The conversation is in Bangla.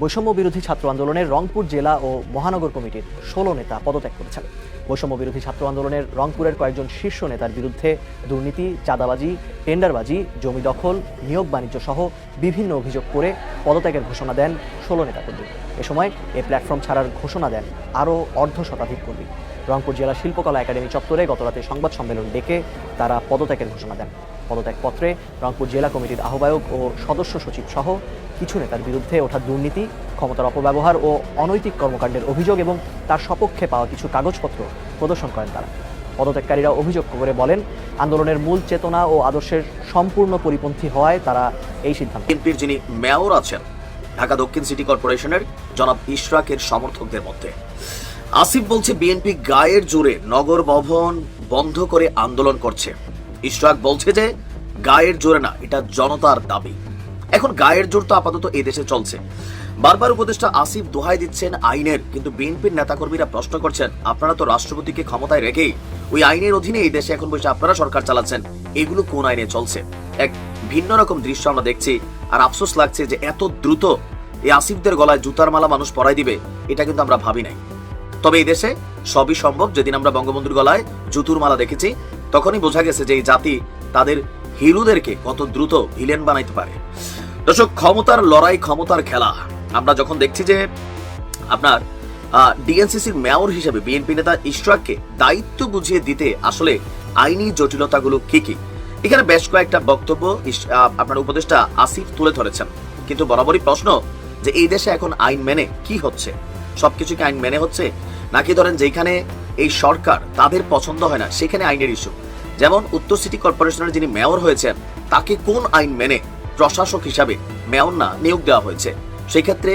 বৈষম্য বিরোধী ছাত্র আন্দোলনের রংপুর জেলা ও মহানগর কমিটির ১৬ নেতা পদত্যাগ করেছেন। বৈষম্য বিরোধী ছাত্র আন্দোলনের রংপুরের কয়েকজন শীর্ষ নেতার বিরুদ্ধে দুর্নীতি, চাঁদাবাজি, টেন্ডারবাজি, জমি দখল, নিয়োগ বাণিজ্য সহ বিভিন্ন অভিযোগ করে পদত্যাগের ঘোষণা দেন ১৬ নেতাকর্মী। এ সময় এই প্ল্যাটফর্ম ছাড়ার ঘোষণা দেন আরও অর্ধশতাধিক কর্মী। রংপুর জেলা শিল্পকলা একাডেমি চত্বরে গতরাতে সংবাদ সম্মেলন ডেকে তারা পদত্যাগের ঘোষণা দেন। পদত্যাগপত্রে রংপুর জেলা কমিটির আহ্বায়ক ও সদস্য সচিব সহ কিছু নেতার বিরুদ্ধে ওঠা দুর্নীতি, ক্ষমতার অপব্যবহার ও অনৈতিক কর্মকাণ্ডের অভিযোগ এবং তার সপক্ষে পাওয়া কিছু কাগজপত্র প্রদর্শন করেন তারা। পদত্যাগকারীরা অভিযোগ করে বলেন, আন্দোলনের মূল চেতনা ও আদর্শের সম্পূর্ণ পরিপন্থী হওয়ায় তারা এই সিদ্ধান্ত। বিএনপির যিনি মেয়র আছেন ঢাকা দক্ষিণ সিটি কর্পোরেশনের জনাব ইশরাকের সমর্থকদের মধ্যে আসিফ বলছে বিএনপি গায়ের জোরে নগর ভবন বন্ধ করে আন্দোলন করছে। ইশরাক বলছে যে গায়ের জোরে না, এটা জনতার দাবি। এখন গায়ের জোর তো আপাতত এই দেশে চলছে। বারবার উপদেষ্টা আসিফ দোহাই দিচ্ছেন আইনের, কিন্তু বিএনপির নেতাকর্মীরা প্রশ্ন করছেন, আপনারা তো রাষ্ট্রপতিকে ক্ষমতায় রেখেই ওই আইনের অধীনে এই দেশে এখন বসে আপনারা সরকার চালাচ্ছেন, এগুলো কোন আইনে চলছে? এক ভিন্ন রকম দৃশ্য আমরা দেখছি। আর আফসোস লাগছে যে এত দ্রুত এই আসিফদের গলায় জুতার মালা মানুষ পরাই দিবে, এটা কিন্তু আমরা ভাবি নাই। তবে এই দেশে সবই সম্ভব। যেদিন আমরা বঙ্গবন্ধুর গলায় জুতুর মালা দেখেছি, তখনই বোঝা গেছে যে এই জাতি তাদের হিরোদেরকে কত দ্রুত ভিলেন বানাইতে পারে। দর্শক, ক্ষমতার লড়াই, ক্ষমতার খেলা আমরা যখন দেখছি যে আপনার ডিএনসিসির মেয়র হিসেবে বিএনপি নেতা ইশরাককে দায়িত্ব বুঝিয়ে দিতে আসলে আইনি জটিলতাগুলো কি কি, এখানে বেশ কয়েকটা বক্তব্য আপনার উপদেষ্টা আসিফ তুলে ধরেছেন। কিন্তু বরাবরই প্রশ্ন যে এই দেশে এখন আইন মেনে কি হচ্ছে? সবকিছু কি আইন মেনে হচ্ছে, নাকি ধরেন যেখানে এই সরকার তাদের পছন্দ হয় না সেখানে আইনের ইস্যু? যেমন উত্তর সিটি কর্পোরেশনের যিনি মেয়র হয়েছেন তাকে কোন আইন মেনে প্রশাসক হিসাবে মেয়র না নিয়োগ দেওয়া হয়েছে? সেই ক্ষেত্রে